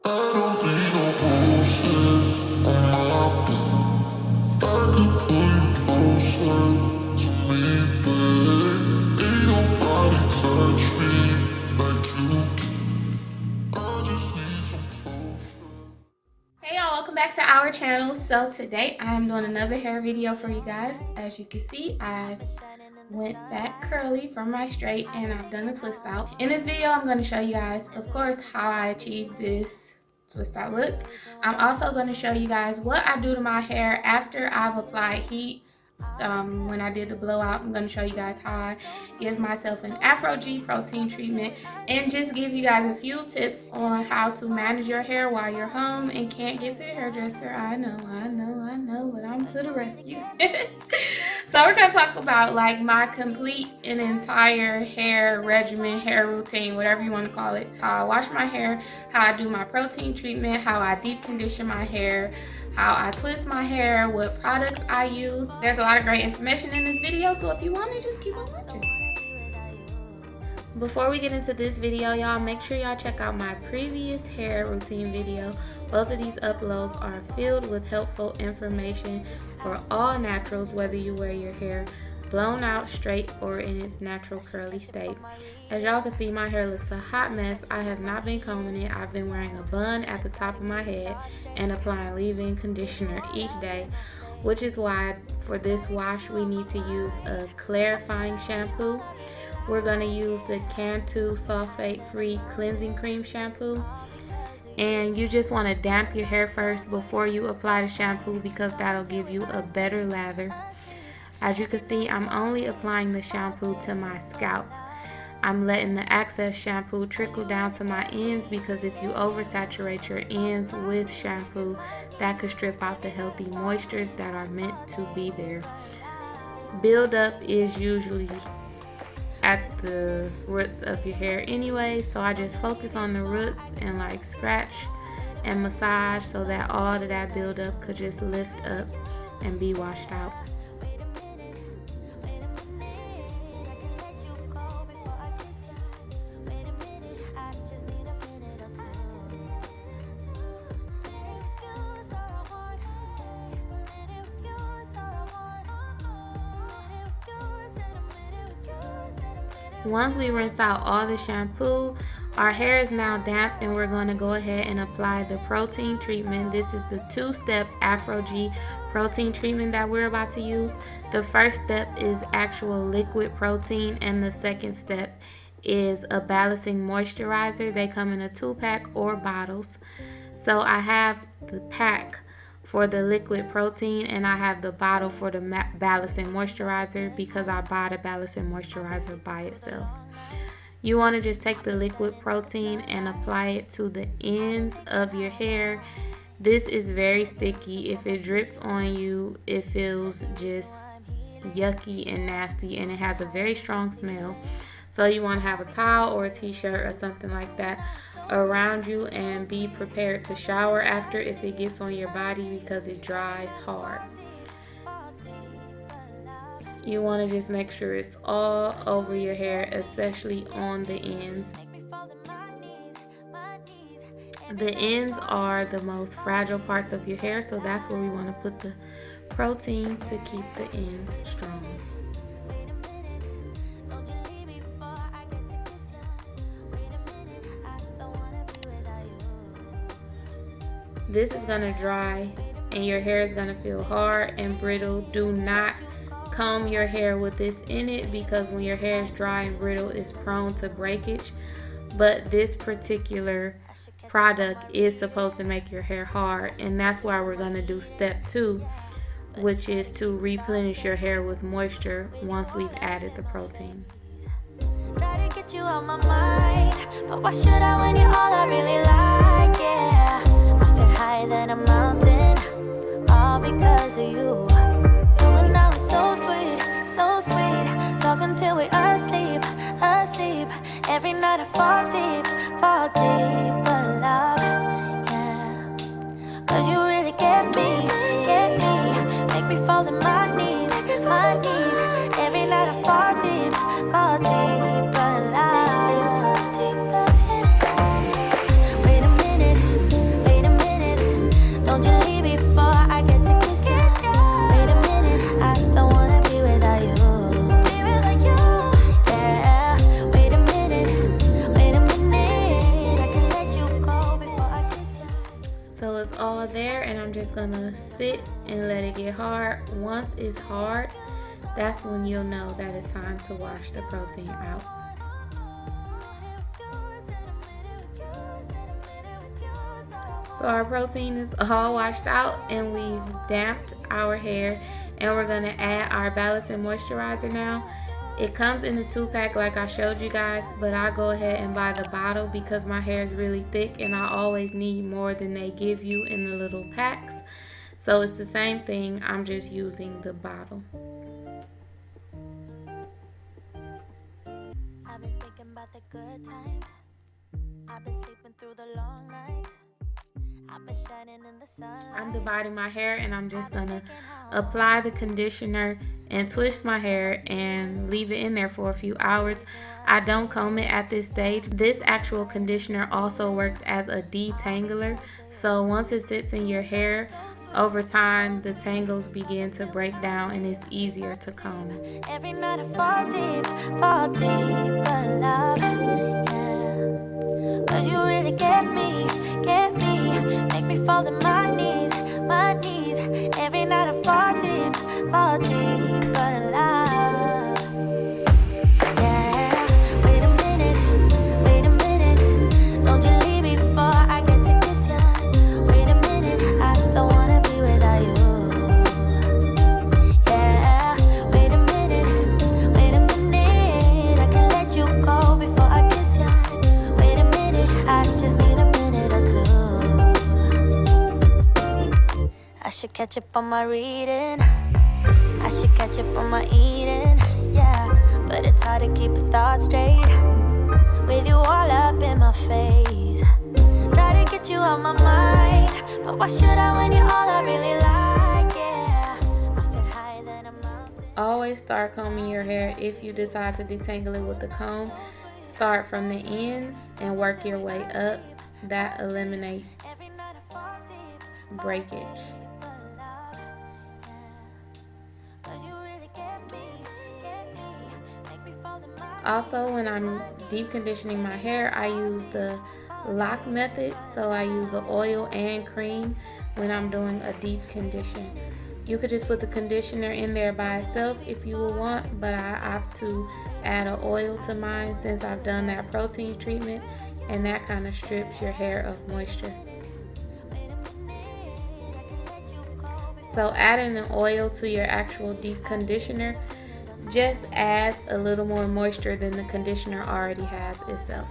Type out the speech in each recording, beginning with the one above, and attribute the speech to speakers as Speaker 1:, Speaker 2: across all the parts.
Speaker 1: I don't need no roses on my bed. I can pull you closer to me, babe. Ain't nobody touch me like you can. I just need some closure.
Speaker 2: Hey y'all, welcome back to our channel. So today I'm doing another hair video for you guys. As you can see, I went back curly from my straight and I've done a twist out. In this video, I'm going to show you guys, of course, how I achieved this twist out look. I'm also going to show you guys what I do to my hair after I've applied heat. When I did the blowout, I'm going to show you guys how I give myself an Afro G protein treatment and just give you guys a few tips on how to manage your hair while you're home and can't get to the hairdresser. I know, but I'm to the rescue. So we're going to talk about like my complete and entire hair regimen, hair routine, whatever you want to call it. How I wash my hair, how I do my protein treatment, how I deep condition my hair, how I twist my hair, what products I use. There's a lot of great information in this video, so if you want to, just keep on watching. Before we get into this video, y'all, make sure y'all check out my previous hair routine video. Both of these uploads are filled with helpful information for all naturals, whether you wear your hair blown out, straight, or in its natural curly state. As y'all can see, my hair looks a hot mess. I have not been combing it. I've been wearing a bun at the top of my head and applying leave-in conditioner each day, which is why for this wash we need to use a clarifying shampoo. We're going to use the Cantu sulfate-free cleansing cream shampoo. And you just want to damp your hair first before you apply the shampoo because that'll give you a better lather. As you can see, I'm only applying the shampoo to my scalp. I'm letting the excess shampoo trickle down to my ends because if you oversaturate your ends with shampoo, that could strip out the healthy moistures that are meant to be there. Buildup is usually at the roots of your hair anyway, so I just focus on the roots and like scratch and massage so that all of that buildup could just lift up and be washed out. Once we rinse out all the shampoo, our hair is now damp and we're going to go ahead and apply the protein treatment. This is the two-step Afro G protein treatment that we're about to use. The first step is actual liquid protein and the second step is a balancing moisturizer. They come in a 2-pack or bottles. So I have the pack for the liquid protein and I have the bottle for the balancing moisturizer because I bought a balancing moisturizer by itself. You want to just take the liquid protein and apply it to the ends of your hair. This is very sticky. If it drips on you, it feels just yucky and nasty and it has a very strong smell. So you want to have a towel or a t-shirt or something like that around you and be prepared to shower after if it gets on your body because it dries hard. You want to just make sure it's all over your hair, especially on the ends. The ends are the most fragile parts of your hair, so that's where we want to put the protein to keep the ends strong. This is going to dry and your hair is going to feel hard and brittle. Do not comb your hair with this in it because when your hair is dry and brittle, it's prone to breakage. But this particular product is supposed to make your hair hard, and that's why we're going to do step 2, which is to replenish your hair with moisture once we've added the protein. Try to get you out my mind, but why should I when you're all I really like? Yeah. Higher than a mountain, all because of you. You and I were so sweet, talking till we asleep. Every night I fall deep, but love, yeah. 'Cause you really get me, make me fall to my knees. Every night I fall deep, but love. Wait a minute. there, and I'm just gonna sit and let it get hard. Once it's hard, that's when you'll know that it's time to wash the protein out. So our protein is all washed out, and we've damped our hair, and we're gonna add our balancing moisturizer now. It comes in the 2-pack like I showed you guys, but I go ahead and buy the bottle because my hair is really thick and I always need more than they give you in the little packs. So it's the same thing, I'm just using the bottle.
Speaker 3: I've been thinking about the good times. I've been sleeping through the long nights. I've been shining in the sunlight.
Speaker 2: I'm dividing my hair, and I'm just gonna apply the conditioner and twist my hair and leave it in there for a few hours. I don't comb it at this stage. This actual conditioner also works as a detangler, so once it sits in your hair, over time the tangles begin to break down and it's easier to comb.
Speaker 3: Every night I fall deep in love, yeah. 'Cause you really get me, make me fall to my knees. Every night I fall deep in love, yeah. Wait a minute, don't you leave before I get to kiss ya. Wait a minute, I don't wanna be without you. Yeah, wait a minute, I can let you go before I kiss ya. Wait a minute, I just need a minute or two. I should catch up on my reading, I should catch up on my eating, yeah. But it's hard to keep a thought straight with you all up in my face. Try to get you out my mind, but why should I when you're all I really like, yeah. I feel higher than a mountain.
Speaker 2: Always start combing your hair. If you decide to detangle it with the comb, start from the ends and work your way up. That eliminates
Speaker 3: Every night I fall deep
Speaker 2: breakage.
Speaker 3: in love, yeah. 'Cause you really get me, make me fall in my.
Speaker 2: Also, when I'm deep conditioning my hair, I use the lock method. So I use an oil and cream when I'm doing a deep condition. You could just put the conditioner in there by itself if you would want, but I opt to add an oil to mine since I've done that protein treatment, and that kind of strips your hair of moisture. So adding an oil to your actual deep conditioner just adds a little more moisture than the conditioner already has itself.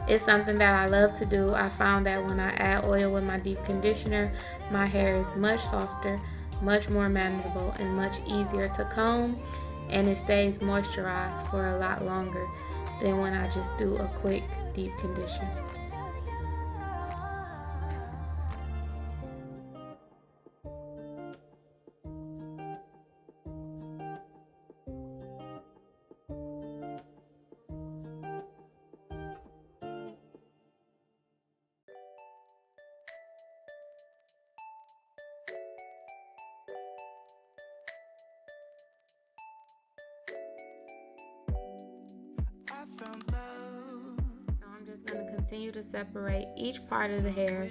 Speaker 2: It's something that I love to do. I found that when I add oil with my deep conditioner, my hair is much softer, much more manageable, and much easier to comb, and it stays moisturized for a lot longer than when I just do a quick deep condition. So I'm just going to continue to separate each part of the hair,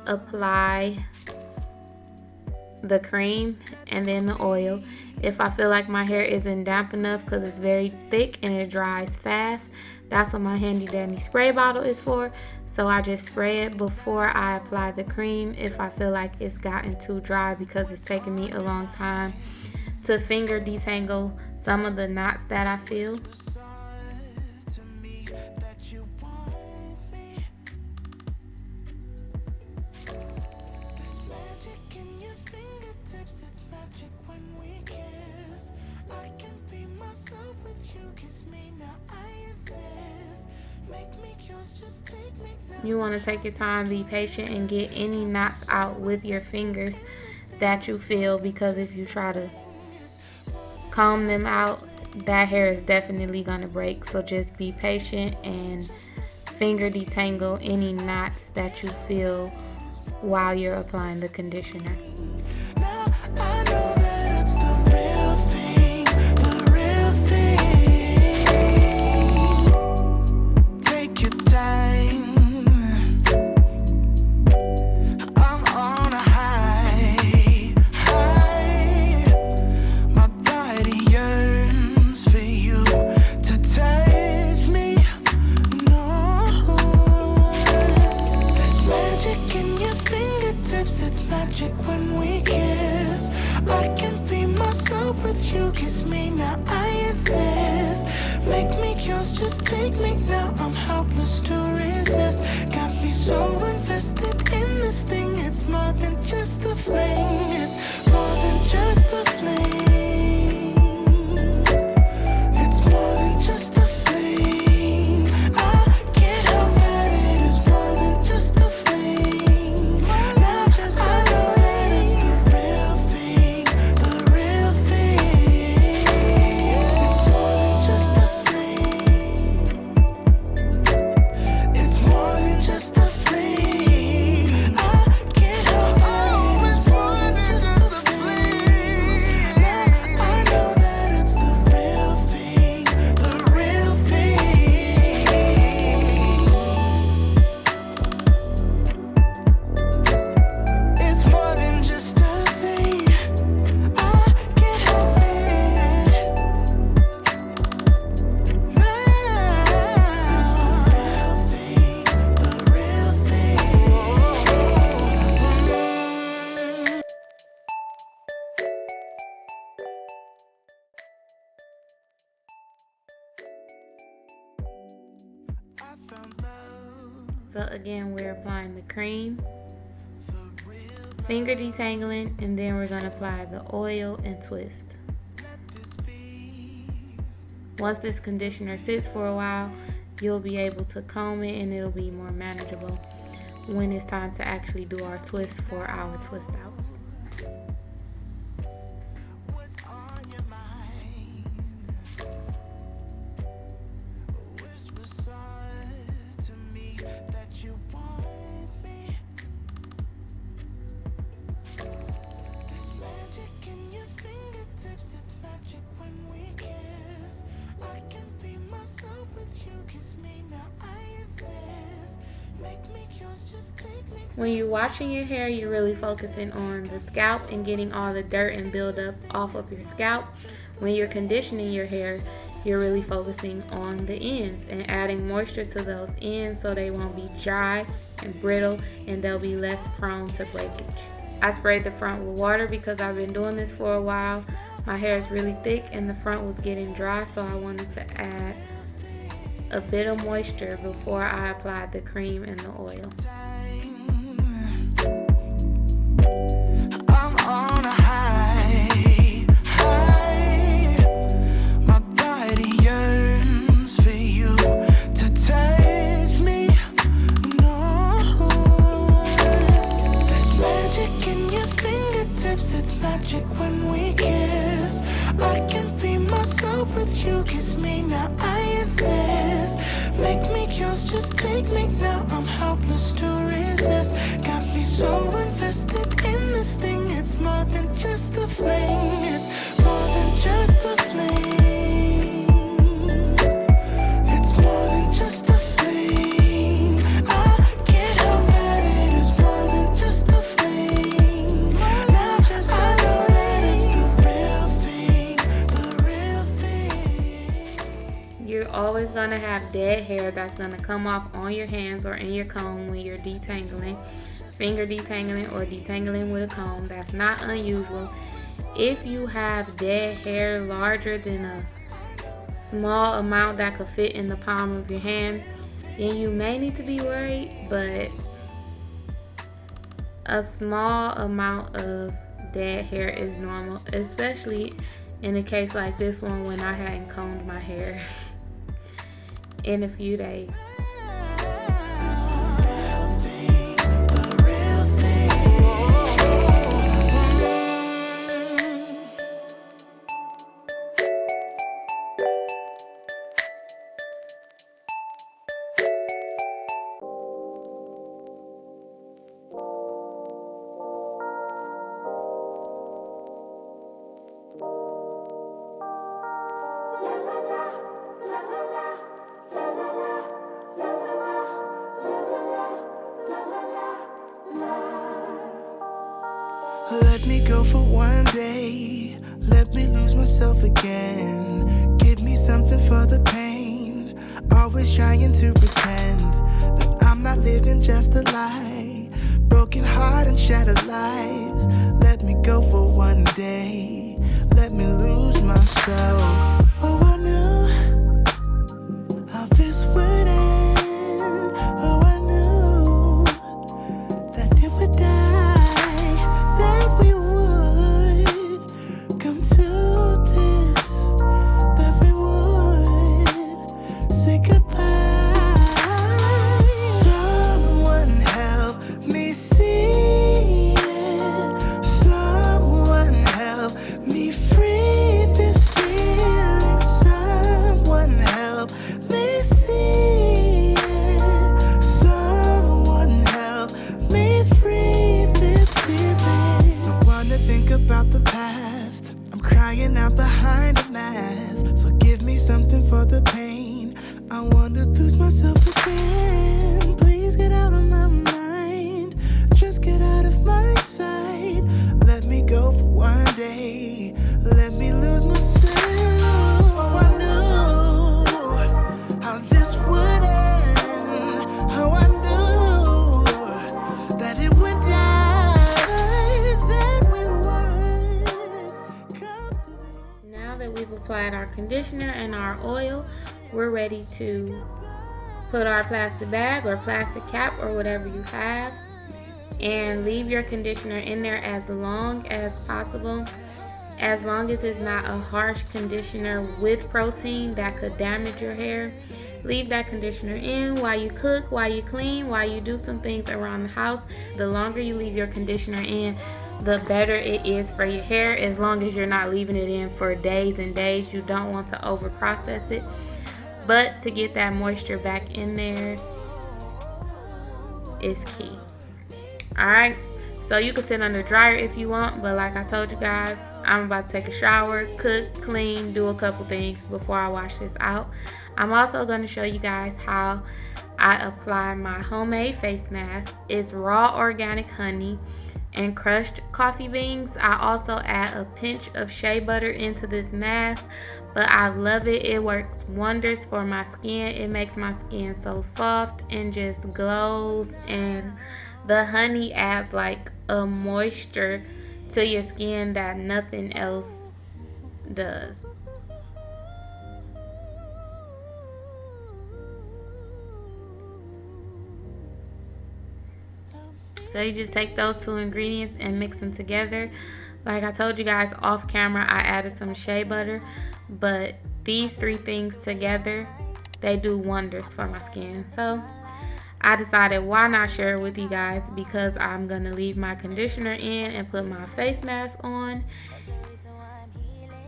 Speaker 2: apply the cream and then the oil. If I feel like my hair isn't damp enough because it's very thick and it dries fast, that's what my handy dandy spray bottle is for. So I just spray it before I apply the cream if I feel like it's gotten too dry, because it's taken me a long time to finger detangle some of the knots that I feel. You want to take your time, be patient, and get any knots out with your fingers that you feel, because if you try to comb them out, that hair is definitely going to break. So just be patient and finger detangle any knots that you feel while you're applying the conditioner.
Speaker 1: magic when we kiss. I can be myself with you, kiss me now, I insist. Make me yours, just take me now, I'm helpless to resist. Got me so invested in this thing, it's more than just a fling. It's more than just a fling. It's more than just a fling. I can't help that it is more than just a fling. Now I know that it's the real thing, the real thing. It's more than just a fling. It's more than just a fling. I can't help that it is more than just a fling. Now I know that it's the real thing, the real thing. It's more than just a thing. I can't help it. It's the real thing, the real thing. I found love,
Speaker 2: So again, we're applying the cream,
Speaker 1: the real.
Speaker 2: finger detangling, and then we're going to apply the oil and twist.
Speaker 1: Let this be.
Speaker 2: Once this conditioner sits for a while, you'll be able to comb it and it'll be more manageable when it's time to actually do our twist for our twist outs.
Speaker 1: What's on your mind? Whisper soft to me that you want me. There's magic in your fingertips, it's magic when we kiss. I can be myself with you, kiss me now, I insist. Make me yours, just take me.
Speaker 2: When you're washing your hair, you're really focusing on the scalp and getting all the dirt and buildup off of your scalp. When you're conditioning your hair, you're really focusing on the ends and adding moisture to those ends so they won't be dry and brittle and they'll be less prone to breakage. I sprayed the front with water because I've been doing this for a while. My hair is really thick and the front was getting dry, so I wanted to add a bit of moisture before I applied the cream and the oil.
Speaker 1: I'm on a high, high. My body yearns for you to touch me. No, there's magic in your fingertips. It's magic when we kiss. I can be myself with you. Kiss me now, I insist. Make me yours, just take me now. I'm helpless to resist. Got me so invested in this thing. It's more than just a fling. It's more than just a fling. It's more than just a fling. I can't help that it is more than just a fling. Now I know that it's the real thing, the real thing.
Speaker 2: You're always going to have dead hair that's going to come off on your hands or in your comb when you're detangling, finger detangling, or detangling with a comb. That's not unusual. If you have dead hair larger than a small amount that could fit in the palm of your hand, then you may need to be worried, but a small amount of dead hair is normal, especially in a case like this one when I hadn't combed my hair in a few days.
Speaker 1: It's the real thing, the real thing. Let me go for one day. Let me lose myself again. Give me something for the pain. Always trying to pretend that I'm not living just a lie.
Speaker 4: broken heart and shattered lives. Let me go for one day. Let me lose myself. Oh, I knew how this would end. Oh, I knew that it would die, that we would come to this, that we would say goodbye. Someone help me see it. Someone help me free this feeling. Someone help me see it. Someone help me free this feeling. Don't wanna think about the past. I'm crying out behind a mask. So give me something for the pain. I wanna lose myself again. Please get out of my mind. Just get out of my sight. Let me go for one day. Let me lose myself. Oh, I knew how this would end. Oh, I knew that it would die, that we would come to this.
Speaker 2: Now that we've applied our conditioner and our oil, we're ready to put our plastic bag or plastic cap or whatever you have and leave your conditioner in there as long as possible. As long as it's not a harsh conditioner with protein that could damage your hair, leave that conditioner in while you cook, while you clean, while you do some things around the house. The longer you leave your conditioner in, the better it is for your hair, as long as you're not leaving it in for days and days. You don't want to over process it, but to get that moisture back in there is key. Alright, so you can sit under dryer if you want, but like I told you guys, I'm about to take a shower, cook, clean, do a couple things before I wash this out. I'm also going to show you guys how I apply my homemade face mask. It's raw organic honey and crushed coffee beans. I also add a pinch of shea butter into this mask, but I love it. It works wonders for my skin. It makes my skin so soft and just glows, and the honey adds like a moisture to your skin that nothing else does. So you just take those two ingredients and mix them together. Like I told you guys off camera, I added some shea butter, but these three things together, they do wonders for my skin. So I decided why not share it with you guys, because I'm going to leave my conditioner in and put my face mask on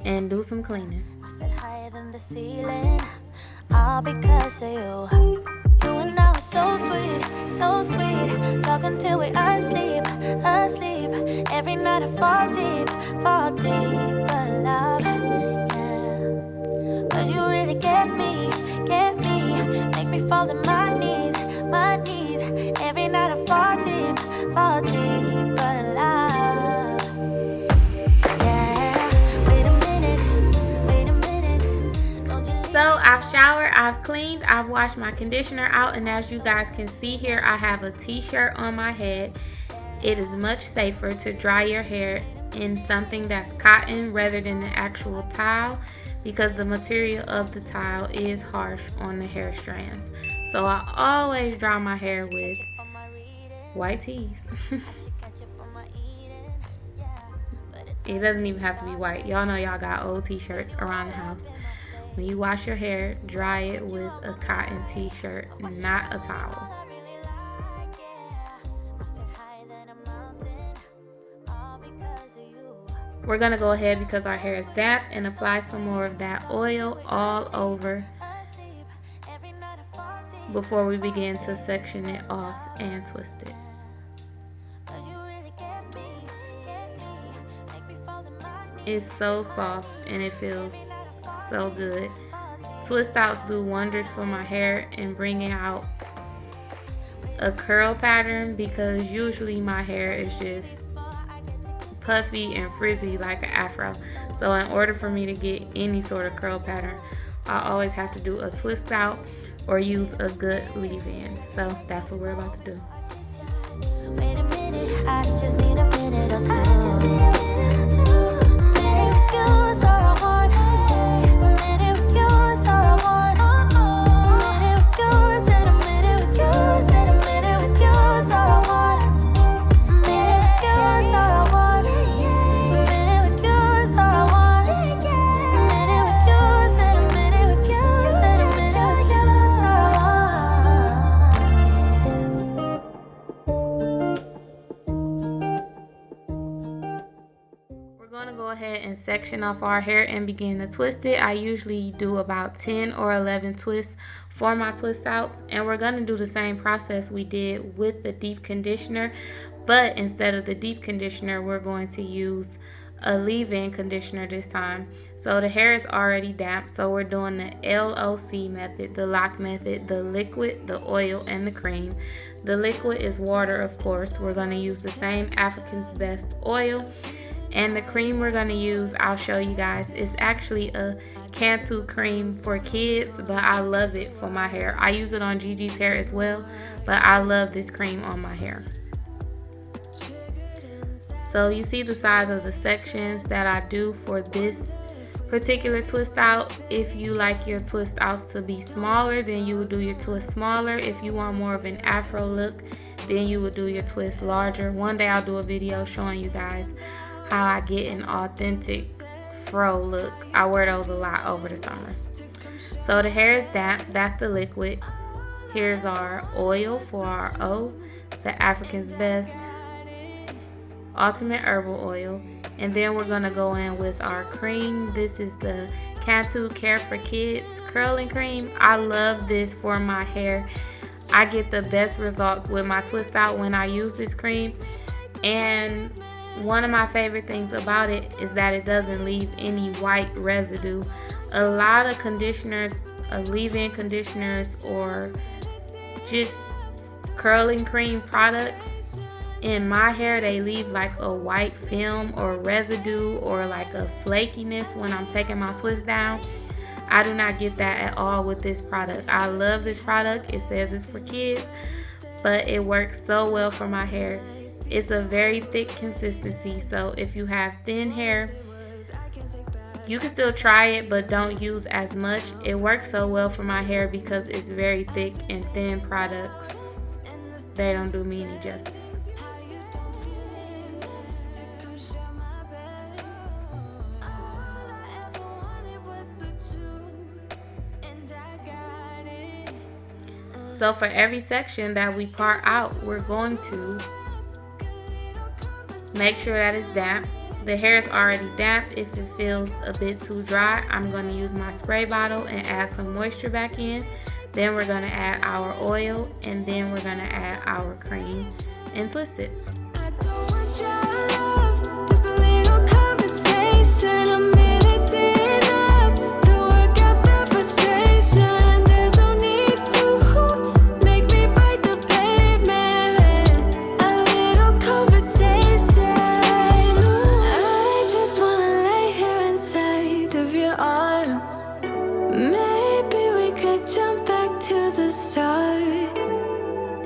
Speaker 2: and do some cleaning.
Speaker 3: I feel higher than the ceiling, all because of you. You and I were so sweet, so sweet. Talking till we asleep, asleep. Every night I fall deep, but love, yeah. But you really get me, make me fall to my knees, my knees. Every night I fall deep, but love, yeah. Wait a minute, don't you leave.
Speaker 2: So I've showered, I've cleaned, I've washed my conditioner out, and as you guys can see here, I have a t-shirt on my head. It is much safer to dry your hair in something that's cotton rather than the actual towel, because the material of the towel is harsh on the hair strands. So I always dry my hair with white tees. It doesn't even have to be white. Y'all know y'all got old t-shirts around the house. When you wash your hair, dry it with a cotton t-shirt, not a towel. We're going to go ahead, because our hair is damp, and apply some more of that oil all over before we begin to section it off and twist it. It's so soft and it feels so good. Twist outs do wonders for my hair and bringing out a curl pattern, because usually my hair is just puffy and frizzy like an afro. So in order for me to get any sort of curl pattern, I always have to do a twist out or use a good leave-in. So that's what we're about to do.
Speaker 3: Wait a minute. I just need a minute or two. Minute with you is all I want. Minute with you is all I want. Minute with you, said a minute with you, said a minute with you is all I want. Minute with you is all I want. Minute with you is all I want. Minute with you, said a minute with you, said a minute with you is all I
Speaker 2: We're going to go ahead and section off our hair and begin to twist it. I usually do about 10 or 11 twists for my twist outs, and we're going to do the same process we did with the deep conditioner, but instead of the deep conditioner, we're going to use a leave-in conditioner this time. So the hair is already damp, so we're doing the LOC method, the lock method, the liquid, the oil, and the cream. The liquid is water, of course. We're going to use the same African's Best oil. And the cream we're going to use, I'll show you guys, is actually a Cantu cream for kids, but I love it for my hair. I use it on Gigi's hair as well, but I love this cream on my hair. So you see the size of the sections that I do for this particular twist out. If you like your twist outs to be smaller, then you would do your twist smaller. If you want more of an afro look, then you would do your twist larger. One day I'll do a video showing you guys how I get an authentic fro look. I wear those a lot over the summer. So the hair is damp, that's the liquid. Here's our oil for our O, the African's Best Ultimate Herbal Oil. And then we're gonna go in with our cream. This is the Cantu Care for Kids curling cream. I love this for my hair. I get the best results with my twist out when I use this cream. And one of my favorite things about it is that it doesn't leave any white residue. A lot of conditioners, leave-in conditioners, or just curling cream products, in my hair they leave like a white film or residue or like a flakiness when I'm taking my twist down. I do not get that at all with this product. I love this product. It says it's for kids, but it works so well for my hair. It's a very thick consistency, so if you have thin hair, you can still try it, but don't use as much. It works so well for my hair because it's very thick, and thin products, they don't do me any justice. So for every section that we part out, we're going to make sure that it's damp. The hair is already damp. If it feels a bit too dry, I'm going to use my spray bottle and add some moisture back in. Then we're going to add our oil, and then we're going to add our cream and twist it.
Speaker 3: I don't want your love, just a little conversation. A minute's enough to work out the frustration. There's no need to make me bite the pavement. A little conversation. I just wanna lay here inside of your arms. Maybe we could jump back to the start.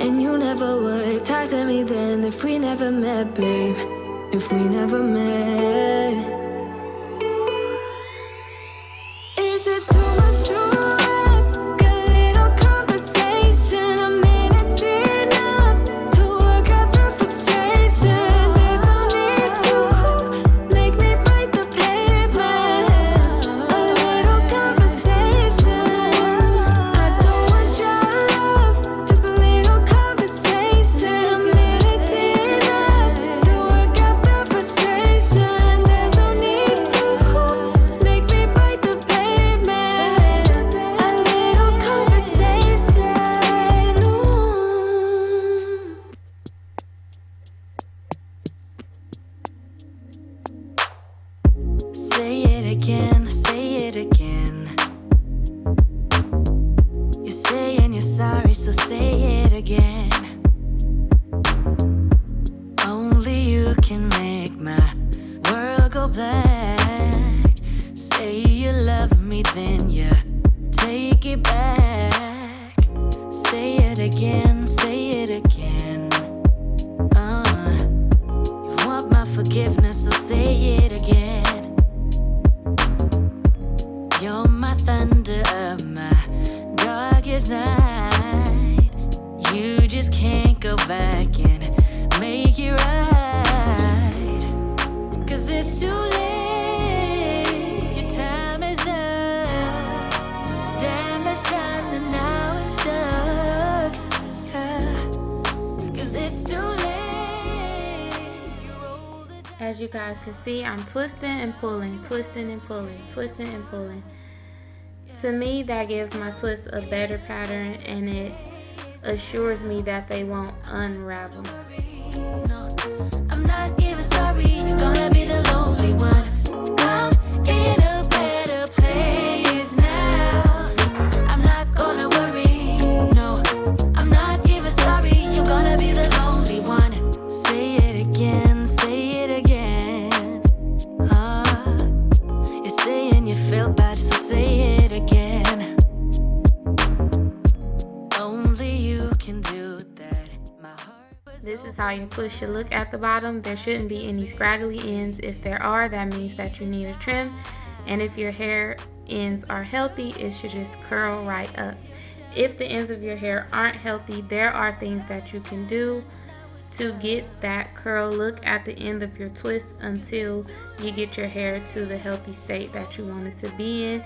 Speaker 3: And you never would talk to me then if we never met, babe. If we never met. Is it too much to ask? A little conversation. A minute's enough to work out the frustration. There's no need to make me bite the pavement. A little conversation. I don't want your love, just a little conversation. A minute's enough to work out the frustration. There's no need to make me bite the pavement. A little conversation. Say it again, say it again. You're saying you're sorry, so say it again. Only you can make my world go black. Say you love me, then you take it back. Say it again, say it again. it's too late. You roll the dice.
Speaker 2: As you guys can see, I'm twisting and pulling, twisting and pulling, twisting and pulling. To me, that gives my twists a better pattern, and it assures me that they won't unravel.
Speaker 3: No, I'm not even sorry. You're gonna be the lonely one. I'm in a better place now. I'm not gonna worry. No, I'm not even sorry. You're gonna be the lonely one. Say it again, say it again. You're saying you feel bad, so say it again. Only you can do that. My heart was
Speaker 2: This is how your twist should look at the bottom. There shouldn't be any scraggly ends. If there are, that means that you need a trim. And if your hair ends are healthy, it should just curl right up. If the ends of your hair aren't healthy, there are things that you can do to get that curl look at the end of your twist until you get your hair to the healthy state that you want it to be in.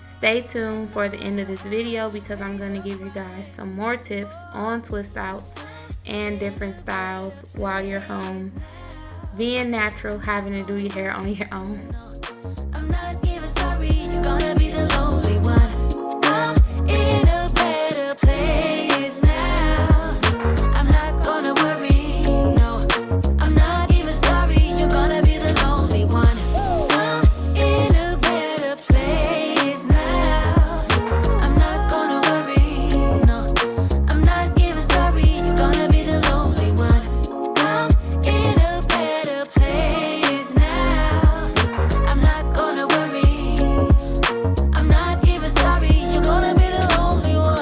Speaker 2: Stay tuned for the end of this video because I'm going to give you guys some more tips on twist outs and different styles while you're home being natural, having to do your hair on your own.
Speaker 3: I'm not even sorry, you're gonna be the lonely one. I'm in a better place now. I'm not gonna worry, no. I'm not even sorry, you're gonna be the lonely one. I'm in a better place now. I'm not gonna worry, no. I'm not even sorry, you're gonna be the lonely one. I'm in a better place now. I'm not gonna worry. I'm not even sorry. You're gonna be the only one.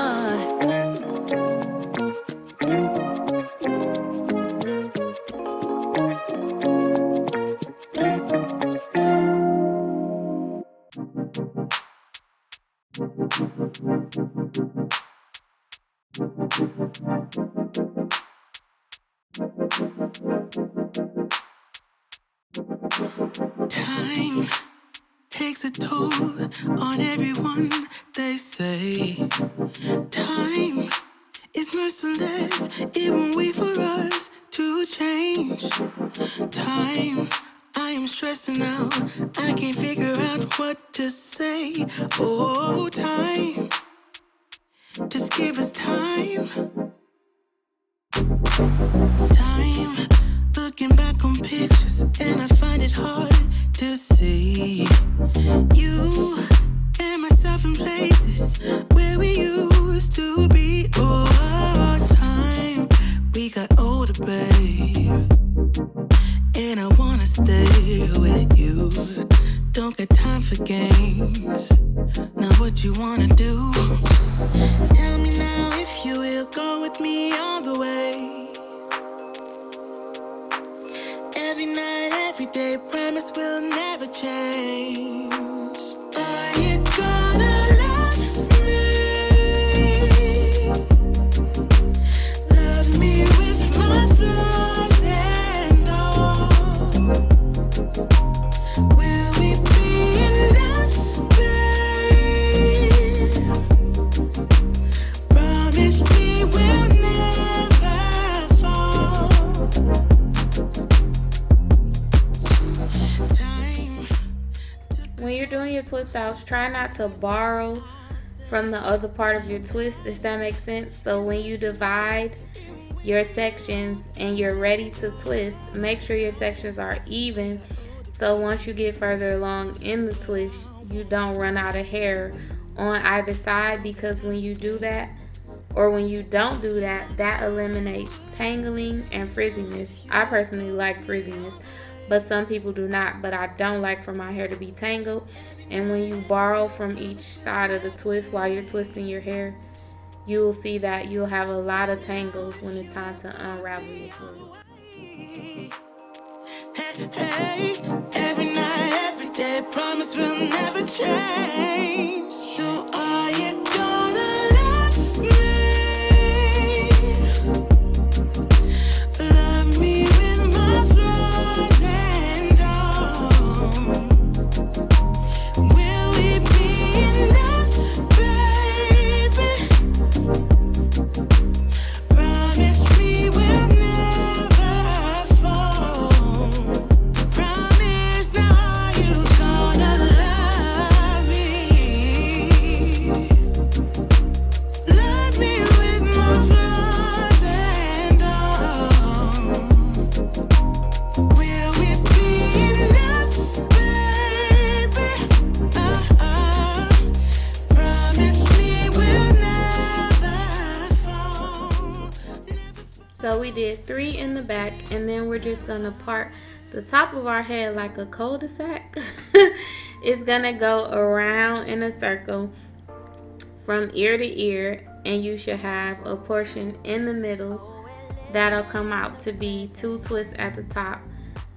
Speaker 4: Time takes a toll on everyone, they say. Time is merciless, it won't wait for us to change. Time, I am stressing out, I can't figure out what to say. Oh, time, just give us time. Time, looking back on pictures, and I find it hard to see you and myself in places where we used to be. Oh, time, we got older, babe, and I wanna stay with you. Don't got time for games, now what you wanna do? Tell me now if you will go with me all the way. Every night, every day, promise we'll never change. Are you gonna love me? Love me with my flaws and all. Will we be enough, babe? Promise me we'll never fall.
Speaker 2: When you're doing your twist outs, try not to borrow from the other part of your twist, if that makes sense. So when you divide your sections and you're ready to twist, make sure your sections are even. So once you get further along in the twist, you don't run out of hair on either side, because when you do that, or when you don't do that, that eliminates tangling and frizziness. I personally like frizziness, but some people do not. But I don't like for my hair to be tangled. And when you borrow from each side of the twist while you're twisting your hair, you will see that you'll have a lot of tangles when it's time to unravel your twist.
Speaker 4: Hey, every night, every day, promise we'll never change. So are you gonna love me? Love me with my flaws and all. Will we be enough, baby? Promise me we'll never
Speaker 2: we did 3 in the back, and then we're just gonna part the top of our head like a cul-de-sac. It's gonna go around in a circle from ear to ear, and you should have a portion in the middle that'll come out to be 2 twists at the top.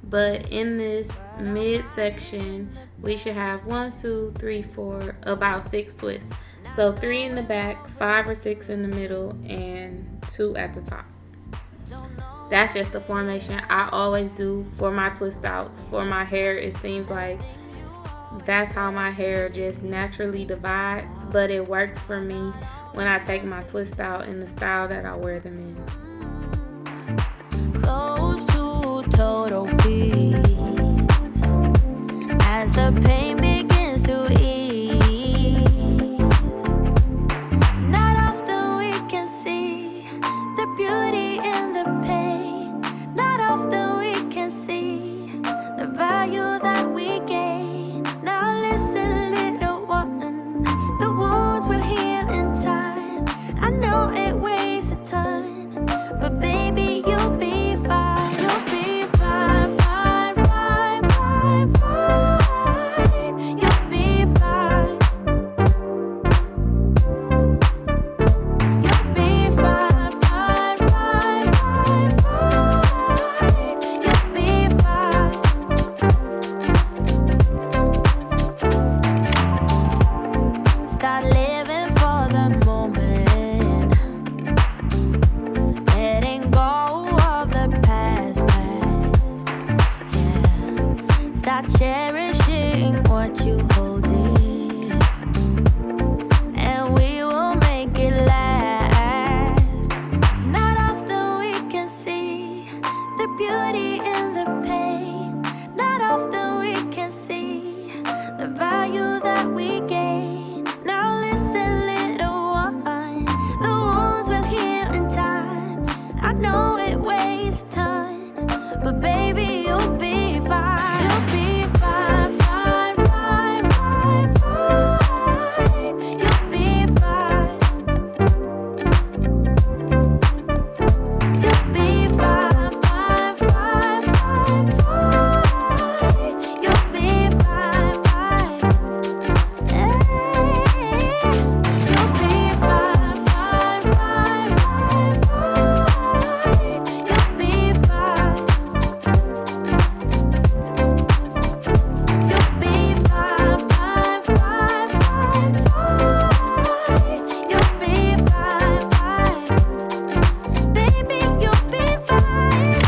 Speaker 2: But in this midsection, we should have 1, 2, 3, 4, about 6 twists. So 3 in the back, 5 or 6 in the middle, and 2 at the top. That's just the formation I always do for my twist outs. For my hair, it seems like that's how my hair just naturally divides, but it works for me when I take my twist out in the style that I wear them in.
Speaker 3: Close to total peace as the pain begins to ease. Not often we can see the beauty in the pain. Not often we can see the value that we gain. Now listen, little one, the wounds will heal in time. I know it weighs a ton, but baby, you'll be fine. You'll be fine, fine, fine, fine, fine. You'll be fine. You'll be fine, fine, fine, fine, fine. You'll be fine. Start living for the moment, letting go of the past, yeah. Start cherishing what you hold dear, and we will make it last. Not often we can see the beauty in the pain. Not often we can see the value that we gain. Now listen, little one, the wounds will heal in time. I know it weighs a ton, but baby, you'll be fine. You'll be fine, fine, fine, fine, fine. You'll be fine. You'll be fine, fine, fine, fine, fine. You'll be fine, fine. Hey. You'll be fine, fine, fine, fine, fine. You'll be fine. You'll be fine, fine, fine, fine, fine. You'll be fine, fine. Baby, you'll be fine.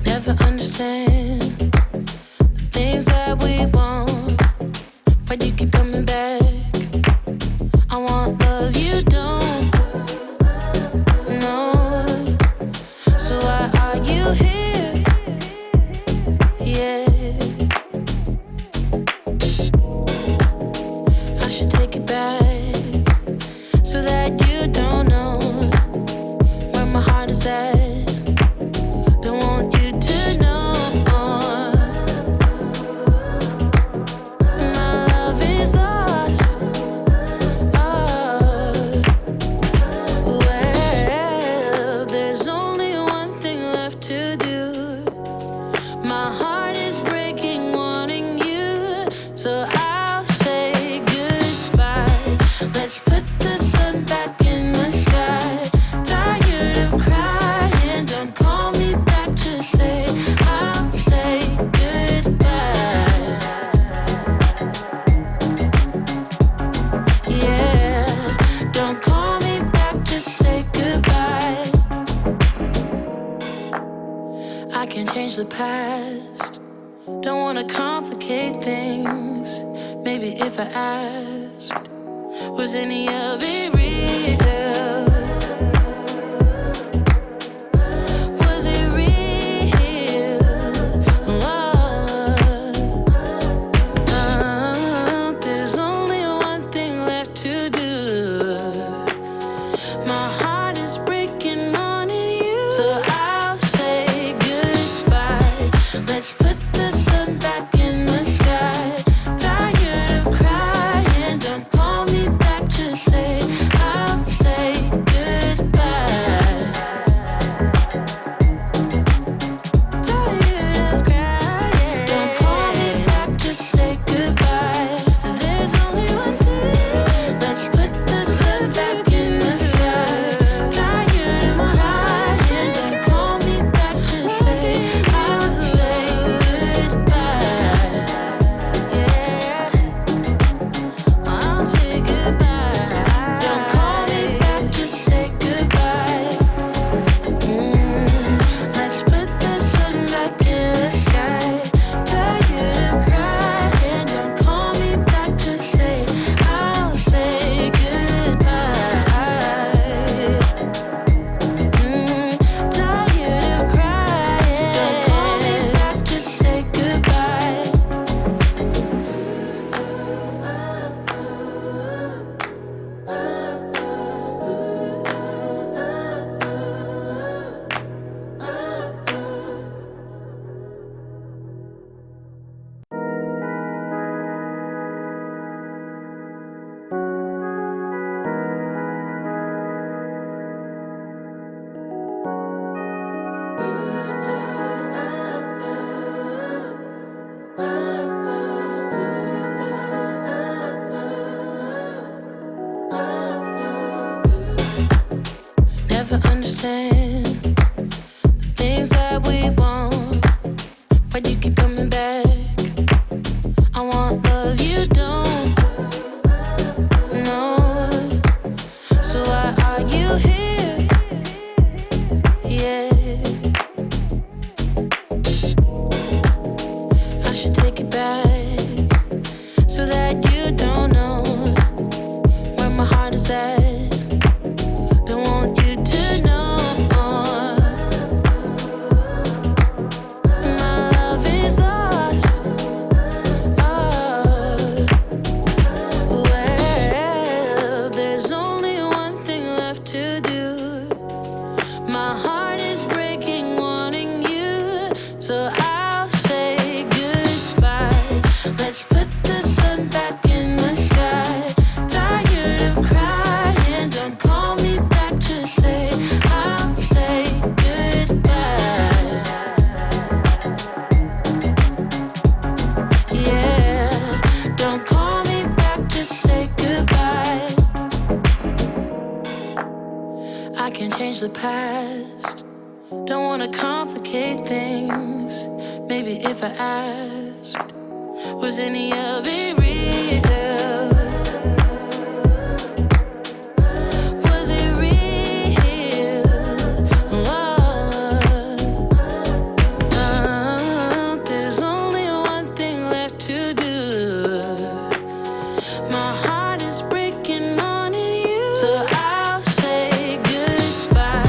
Speaker 3: Never understand the things that we want. Why do you keep coming back? I want love you don't know. So why are you here? Yeah, I should take it back so that you don't know where my heart is at. Don't want you to know my love is lost. Well, there's only one thing left to do. My heart is breaking, wanting you, so I'll say goodbye. Let's put the sun back in the sky. Tired of crying, don't call me back to say I'll say goodbye. Yeah, don't call me back, just say goodbye. I can't change the past, don't wanna complicate things. Maybe if I asked, Was any of it real? Was it real? There's only one thing left to do. My heart is breaking on you, so I'll say goodbye. Let's put the sun back in the sky. Tired of crying, don't call me back, just say I'll say goodbye. Tired of crying, don't call me back, just say goodbye. There's only one thing. Let's put the sun back in the sky. Tired of crying, don't call me back, just say I'll say goodbye. Yeah, I'll say goodbye. Don't call me back, just say goodbye. Let's put the sun back in the sky. Tired of crying, don't call me back, just say I'll say goodbye. Tired of crying, don't call me back, just say goodbye. Never understand the things that we want. Why do you keep coming back? I want love you don't know. So why are you here? Yeah, I should take it back so that you don't know where my heart is at. Don't want you to know my love is lost. Well, there's only one thing left to do. My heart is breaking, wanting you, so I'll say goodbye. Let's put the sun back in the sky. Tired of crying, don't call me back, just say I'll say goodbye. Yeah, don't call me back, just say goodbye. I can change the past, don't wanna complicate things. Maybe if I asked, was any of it real? Was it real? There's only one thing left to do. My heart is breaking on you, so I'll say goodbye.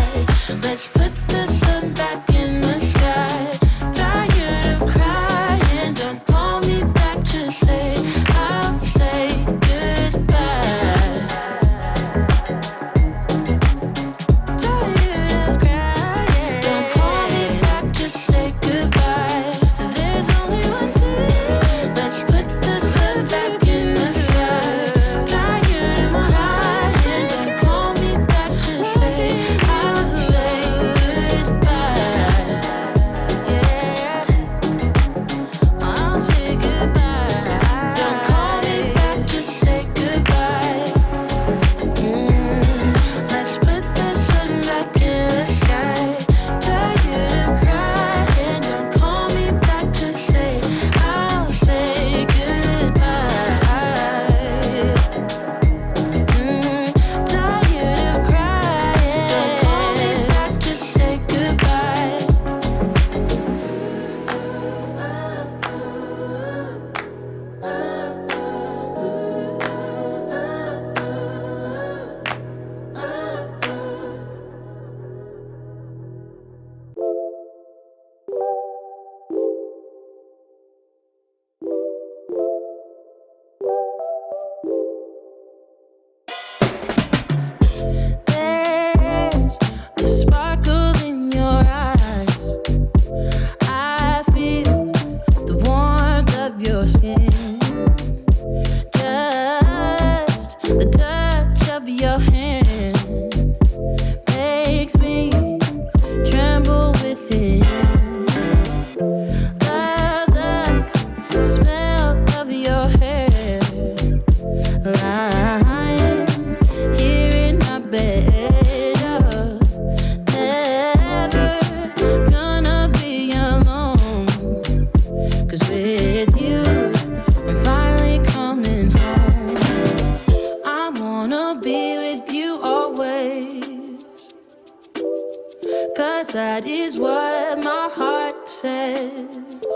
Speaker 3: Let's put the sun back in the sky. Tired of crying, don't call me back, just say I'll say always. 'Cause that is what my heart says.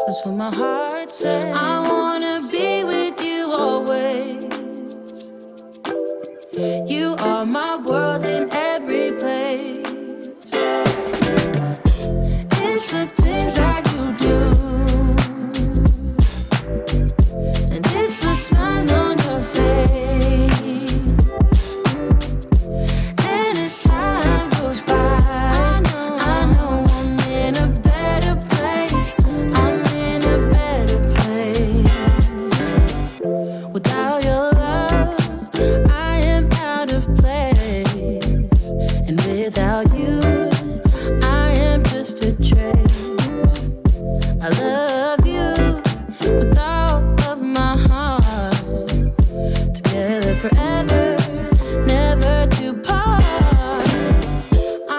Speaker 3: That's what my heart says. I wanna be with you always. You are my world in every place. It's the things that you do, and it's the smile on your face. And as time goes by, I know I'm in a better place. I'm in a better place. Without your love, I am out of place. And without you, I am just a trace. I love you with all of my heart. Together forever, never to part.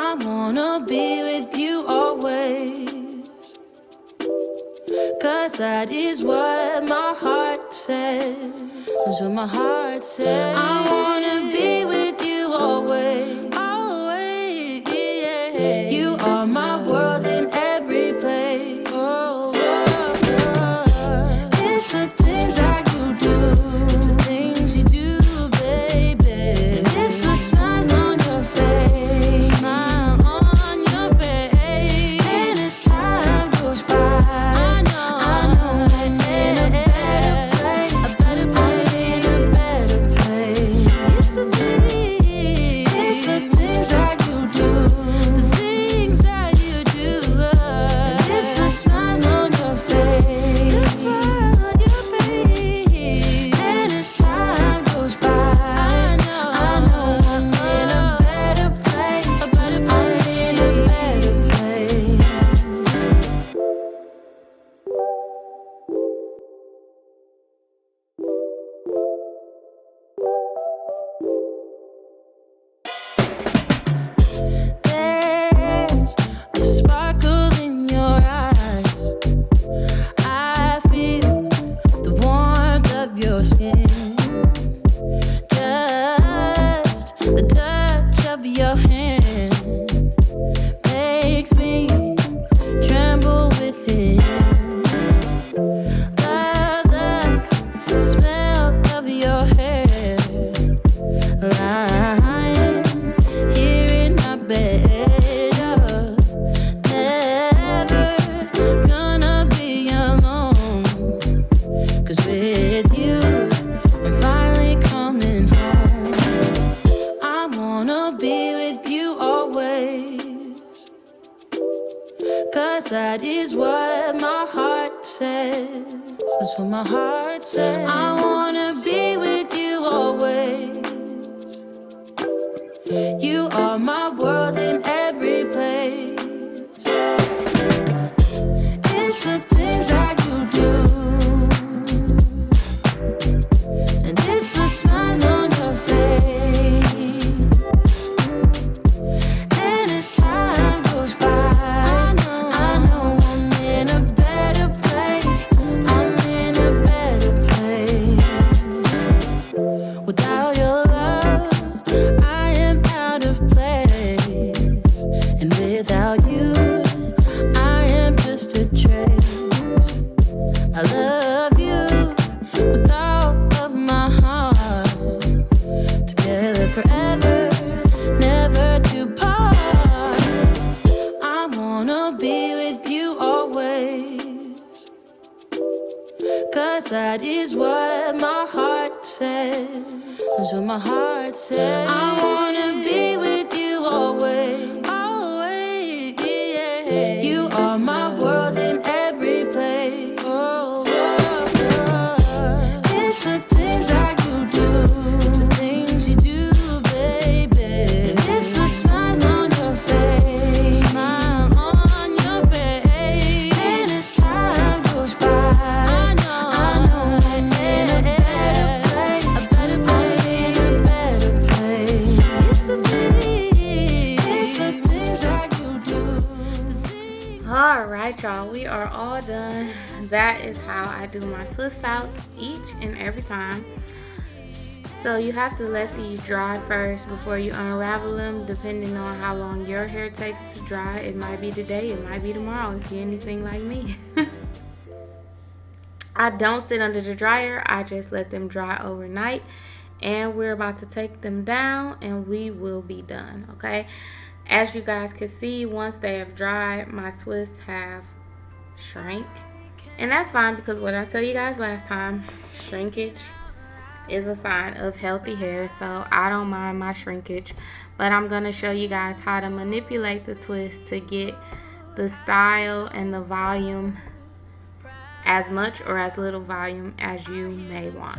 Speaker 3: I wanna be with you always. 'Cause that is what my heart says. That's what my heart says. I wanna be with you always. Always, yeah. You are my world in every place. It's the things that you do, it's the things you do, baby. It's the smile on your face, smile on your face. And as time goes by, I know I'm in a better place. A better place, in a better place. It's the things that you do, the things that you do. And it's the smile on your face, the smile on your face. And as time goes by, I know I'm in a better place. A better place, in a better place. There's a sparkle in your eyes. I feel the warmth of your skin. Just the touch of your hand makes me tremble within. Love the smell of your hair, lying here in my bed. Never gonna be alone. 'Cause with you, I'm finally coming home. I wanna be with you always. 'Cause that is what my heart says. That's what my heart says. I wanna be with you always. You are my world in every place. It's the things that you do, and it's the smile on your face. And as time goes by, I know I'm in a better place. I'm in a better place. Without your love, I am out of place. And without you, I am just a trace. I love you with all of my heart. Together forever, never to part. I wanna be with you always. 'Cause that is what my heart says. That's what my heart says. I wanna be with you always. Always, yeah. You are my world in every place. It's the things that you do, it's the things you do, baby. And it's the smile on your face, smile on your face. And as time goes by, I know I'm in a better place. A better place, in a better place. It's the things that you do, the things.
Speaker 2: All right, y'all, we are all done. That is how I do my twist outs each and every time. So you have to let these dry first before you unravel them, depending on how long your hair takes to dry. It might be today, it might be tomorrow if you're anything like me. I don't sit under the dryer, I just let them dry overnight. And we're about to take them down and we will be done, okay? As you guys can see, once they have dried, my twists have shrank. And that's fine because what I tell you guys last time, shrinkage is a sign of healthy hair, so I don't mind my shrinkage. But I'm going to show you guys how to manipulate the twist to get the style and the volume, as much or as little volume as you may want.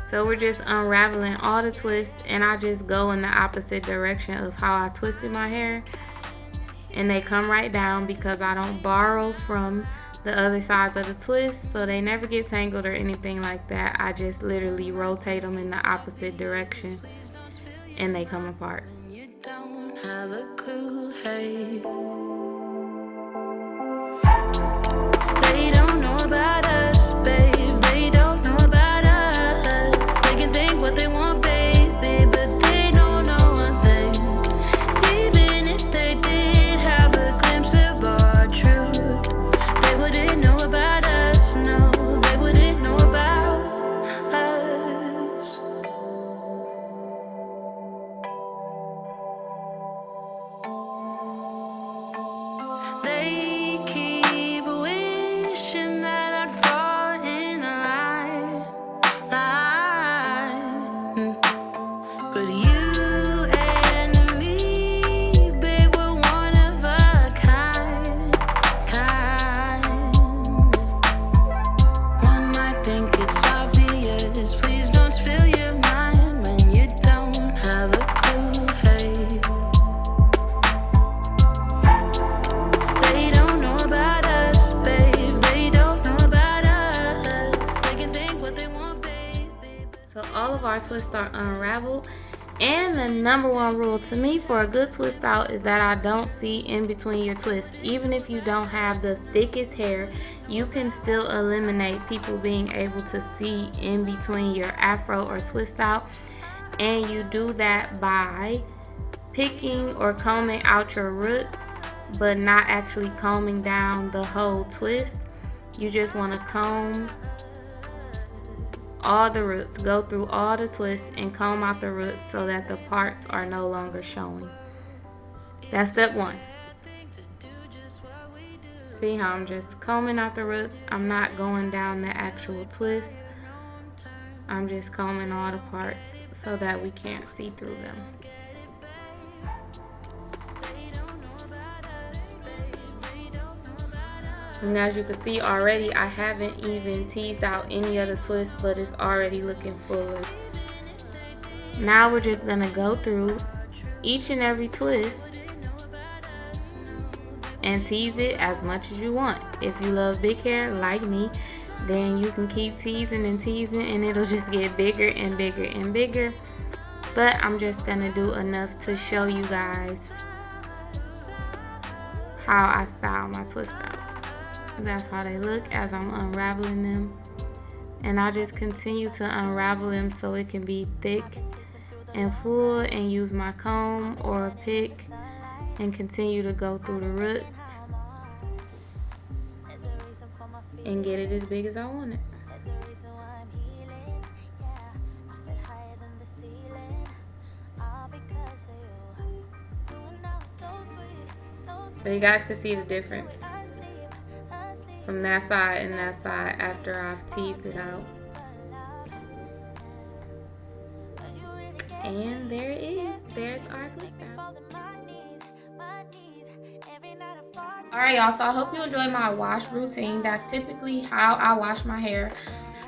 Speaker 2: So we're just unraveling all the twists, and I just go in the opposite direction of how I twisted my hair, and they come right down because I don't borrow from the other sides of the twist, so they never get tangled or anything like that. I just literally rotate them in the opposite direction and they come apart.
Speaker 4: You don't have a clue, hey. They don't know about us, babe. They don't know about us. They can think what they want, baby, but they don't know one thing. Even if they did have a glimpse of our truth, they wouldn't know about us, no. They wouldn't know about us. They keep wishing that I'd fall in line. But you and me, babe, we're one of a kind. One might think it's obvious. Please don't spill your mind when you don't have a clue, hey. They don't know about us, babe. They don't know about us. They can think what they want, baby.
Speaker 2: So all of our twists are unraveled, and the number one rule to me for a good twist out is that I don't see in between your twists. Even if you don't have the thickest hair, you can still eliminate people being able to see in between your afro or twist out, and you do that by picking or combing out your roots, but not actually combing down the whole twist. You just want to comb all the roots, go through all the twists and comb out the roots so that the parts are no longer showing. That's step one. See how I'm just combing out the roots? I'm not going down the actual twist. I'm just combing all the parts so that we can't see through them. And as you can see already, I haven't even teased out any of the twists, but it's already looking fuller. Now we're just gonna go through each and every twist and tease it as much as you want. If you love big hair like me, then you can keep teasing and teasing and it'll just get bigger and bigger and bigger. But I'm just gonna do enough to show you guys how I style my twist out. That's how they look as I'm unraveling them. And I just continue to unravel them so it can be thick and full, and use my comb or a pick and continue to go through the roots and get it as big as I want it. So you guys can see the difference from that side and that side after I've teased it out. And there it is. There's our twist out. Alright y'all, so I hope you enjoyed my wash routine. That's typically how I wash my hair.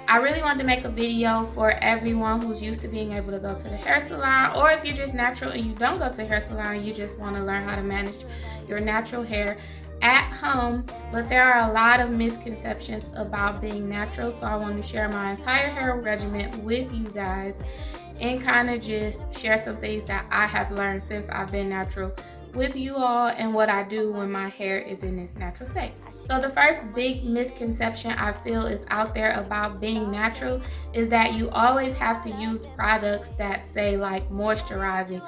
Speaker 2: I really wanted to make a video for everyone who's used to being able to go to the hair salon, or if you're just natural and you don't go to the hair salon, you just want to learn how to manage your natural hair at home. But there are a lot of misconceptions about being natural, so I want to share my entire hair regimen with you guys and kind of just share some things that I have learned since I've been natural with you all and what I do when my hair is in this natural state. So the first big misconception I feel is out there about being natural is that you always have to use products that say like moisturizing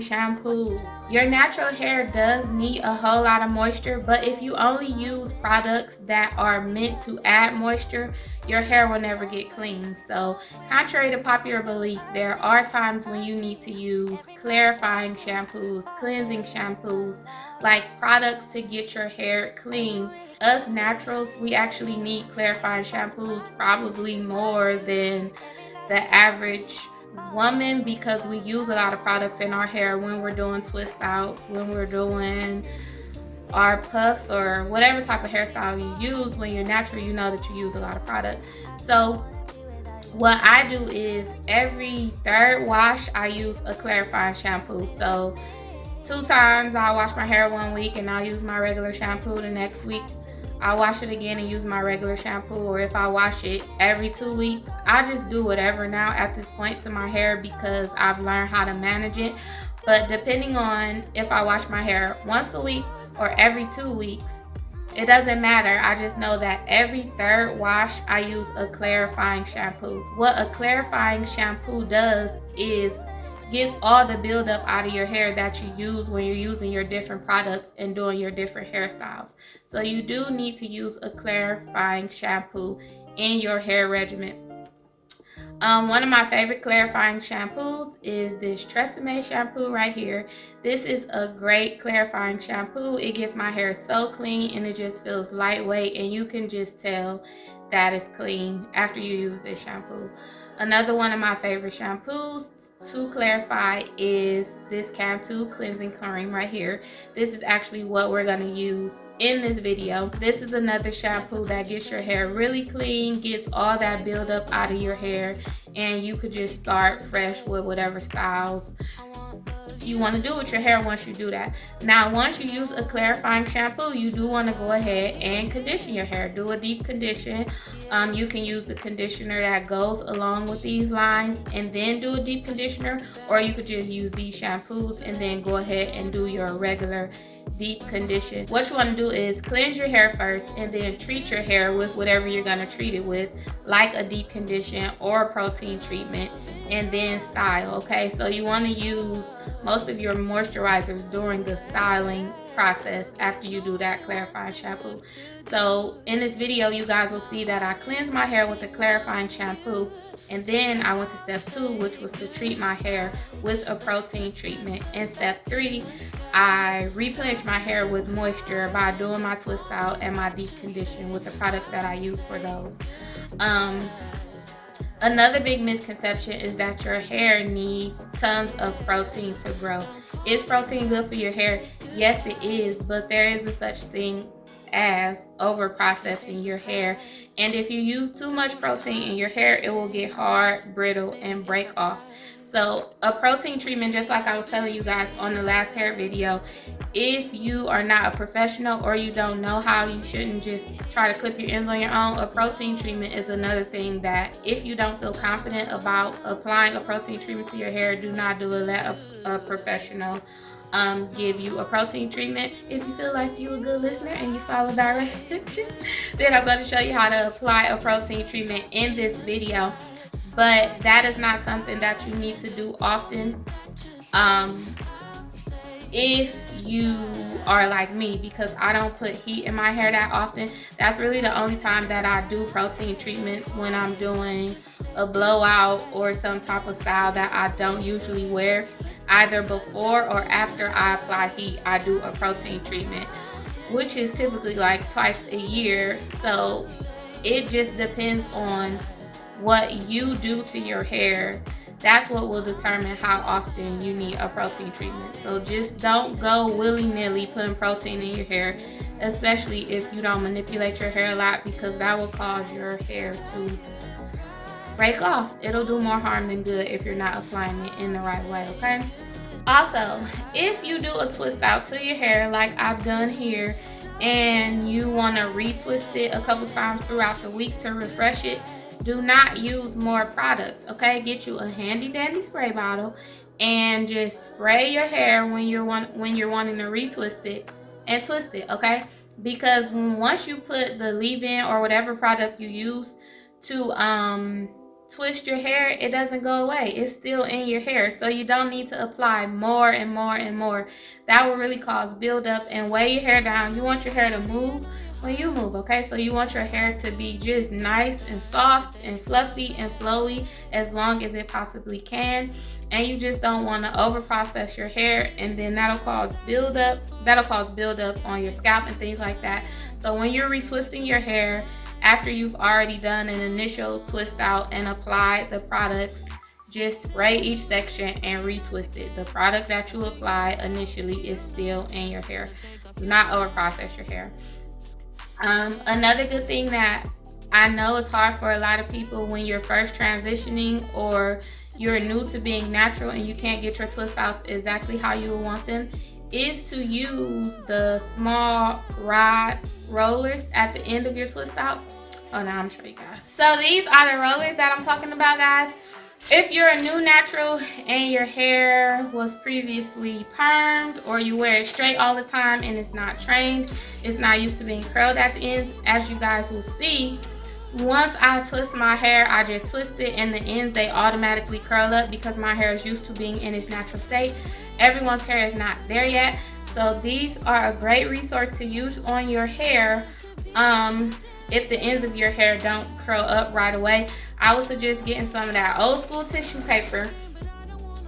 Speaker 2: shampoo. Your natural hair does need a whole lot of moisture, but if you only use products that are meant to add moisture, your hair will never get clean. So contrary to popular belief, there are times when you need to use clarifying shampoos, cleansing shampoos, like products to get your hair clean. Us naturals, we actually need clarifying shampoos probably more than the average woman because we use a lot of products in our hair when we're doing twist outs, when we're doing our puffs, or whatever type of hairstyle you use. When you're natural, you know that you use a lot of product. So what I do is every third wash I use a clarifying shampoo. So 2 times I'll wash my hair one week and I'll use my regular shampoo. The next week I'll wash it again and use my regular shampoo. Or if I wash it every 2 weeks, I just do whatever now at this point to my hair because I've learned how to manage it. But depending on if I wash my hair once a week or every 2 weeks, it doesn't matter. I just know that every third wash I use a clarifying shampoo. What a clarifying shampoo does is gets all the buildup out of your hair that you use when you're using your different products and doing your different hairstyles. So you do need to use a clarifying shampoo in your hair regimen. One of my favorite clarifying shampoos is this Tresemme shampoo right here. This is a great clarifying shampoo. It gets my hair so clean and it just feels lightweight, and you can just tell that it's clean after you use this shampoo. Another one of my favorite shampoos to clarify is this Cantu cleansing cream right here. This is actually what we're going to use in this video. This is another shampoo that gets your hair really clean, gets all that buildup out of your hair, and you could just start fresh with whatever styles you want to do with your hair once you do that. Now, once you use a clarifying shampoo, you do want to go ahead and condition your hair. Do a deep condition. You can use the conditioner that goes along with these lines and then do a deep conditioner, or you could just use these shampoos and then go ahead and do your regular deep condition. What you want to do is cleanse your hair first and then treat your hair with whatever you're going to treat it with, like a deep condition or a protein treatment, and then style. Okay, so you want to use most of your moisturizers during the styling process after you do that clarifying shampoo. So in this video, you guys will see that I cleansed my hair with a clarifying shampoo, and then I went to step 2, which was to treat my hair with a protein treatment. And step 3, I replenished my hair with moisture by doing my twist out and my deep condition with the products that I use for those. Another big misconception is that your hair needs tons of protein to grow. Is protein good for your hair? Yes, it is, but there is a such thing as over processing your hair, and if you use too much protein in your hair, it will get hard, brittle, and break off. So a protein treatment, just like I was telling you guys on the last hair video, if you are not a professional or you don't know how, you shouldn't just try to clip your ends on your own. A protein treatment is another thing that if you don't feel confident about applying a protein treatment to your hair, do not do it. Let a professional give you a protein treatment. If you feel like you're a good listener and you follow directions, then I'm going to show you how to apply a protein treatment in this video. But that is not something that you need to do often if you are like me, because I don't put heat in my hair that often. That's really the only time that I do protein treatments, when I'm doing a blowout or some type of style that I don't usually wear. Either before or after I apply heat, I do a protein treatment, which is typically like twice a year. So it just depends on what you do to your hair. That's what will determine how often you need a protein treatment. So just don't go willy-nilly putting protein in your hair, especially if you don't manipulate your hair a lot, because that will cause your hair to break off. It'll do more harm than good if you're not applying it in the right way, okay? Also, if you do a twist out to your hair like I've done here, and you want to retwist it a couple times throughout the week to refresh it, do not use more product, okay? Get you a handy dandy spray bottle and just spray your hair when you're wanting to retwist it and twist it, okay? Because once you put the leave-in or whatever product you use to twist your hair, it doesn't go away. It's still in your hair, so you don't need to apply more and more and more. That will really cause buildup and weigh your hair down. You want your hair to move when you move, okay? So you want your hair to be just nice and soft and fluffy and flowy as long as it possibly can. And you just don't want to over process your hair, and then that'll cause buildup on your scalp and things like that. So when you're retwisting your hair after you've already done an initial twist out and applied the products, just spray each section and retwist it. The product that you apply initially is still in your hair. Do not over process your hair. Another good thing that I know is hard for a lot of people when you're first transitioning or you're new to being natural and you can't get your twist outs exactly how you would want them, is to use the small rod rollers at the end of your twist out. Oh, now I'm gonna show you guys. So these are the rollers that I'm talking about, guys. If you're a new natural and your hair was previously permed, or you wear it straight all the time and it's not trained, it's not used to being curled at the ends, as you guys will see, once I twist my hair, I just twist it and the ends, they automatically curl up because my hair is used to being in its natural state. Everyone's hair is not there yet. So these are a great resource to use on your hair. If the ends of your hair don't curl up right away, I would suggest getting some of that old school tissue paper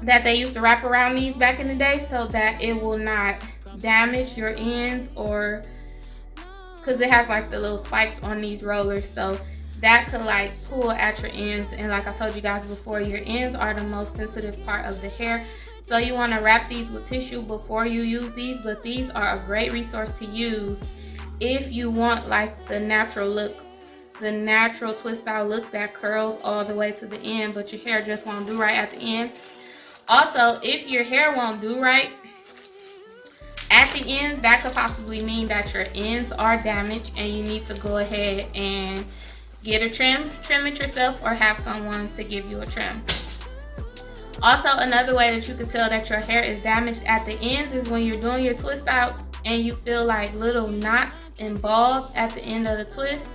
Speaker 2: that they used to wrap around these back in the day, so that it will not damage your ends, or because it has like the little spikes on these rollers, so that could like pull at your ends. And like I told you guys before, your ends are the most sensitive part of the hair, so you want to wrap these with tissue before you use these. But these are a great resource to use if you want like the natural look, the natural twist out look that curls all the way to the end, but your hair just won't do right at the end. Also, if your hair won't do right at the ends, that could possibly mean that your ends are damaged and you need to go ahead and get a trim it yourself, or have someone to give you a trim. Also, another way that you can tell that your hair is damaged at the ends is when you're doing your twist outs and you feel like little knots and balls at the end of the twist.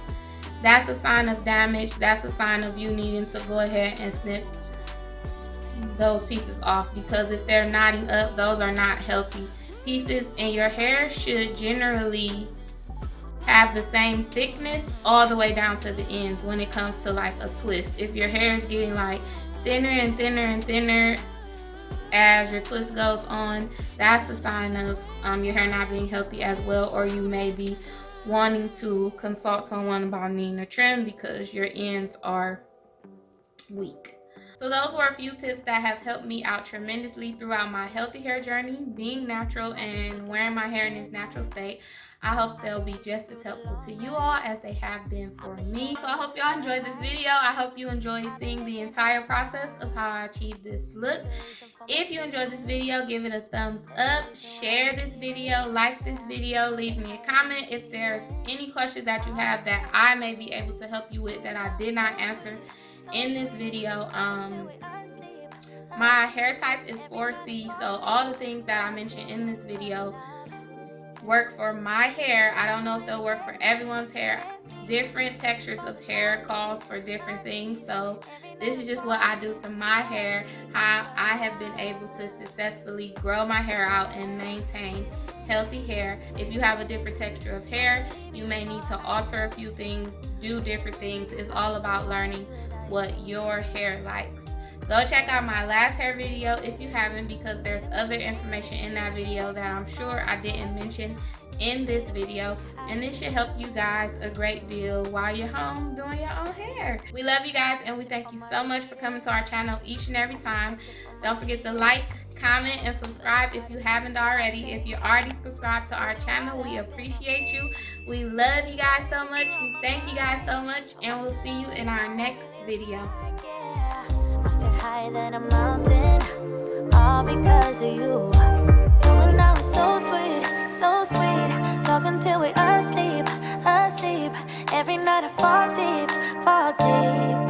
Speaker 2: That's a sign of damage. That's a sign of you needing to go ahead and snip those pieces off, because if they're knotting up, those are not healthy pieces. And your hair should generally have the same thickness all the way down to the ends when it comes to like a twist. If your hair is getting like thinner and thinner and thinner as your twist goes on, that's a sign of your hair not being healthy as well, or you may be wanting to consult someone about needing a trim because your ends are weak. So those were a few tips that have helped me out tremendously throughout my healthy hair journey, being natural and wearing my hair in its natural state. I hope they'll be just as helpful to you all as they have been for me. So I hope y'all enjoyed this video. I hope you enjoyed seeing the entire process of how I achieved this look. If you enjoyed this video, give it a thumbs up, share this video, like this video, leave me a comment if there's any questions that you have that I may be able to help you with that I did not answer in this video. My hair type is 4C, so all the things that I mentioned in this video work for my hair. I don't know if they'll work for everyone's hair. Different textures of hair calls for different things, so this is just what I do to my hair, how I have been able to successfully grow my hair out and maintain healthy hair. If you have a different texture of hair, you may need to alter a few things, do different things. It's all about learning what your hair likes. Go check out my last hair video if you haven't, because there's other information in that video that I'm sure I didn't mention in this video, and this should help you guys a great deal while you're home doing your own hair. We love you guys, and we thank you so much for coming to our channel each and every time. Don't forget to like, comment, and subscribe if you haven't already. If you're already subscribed to our channel, we appreciate you. We love you guys so much. We thank you guys so much, and we'll see you in our next video.
Speaker 3: I feel higher than a mountain, all because of you. You and I were so sweet, so sweet. Talking till we asleep, asleep. Every night I fall deep, fall deep.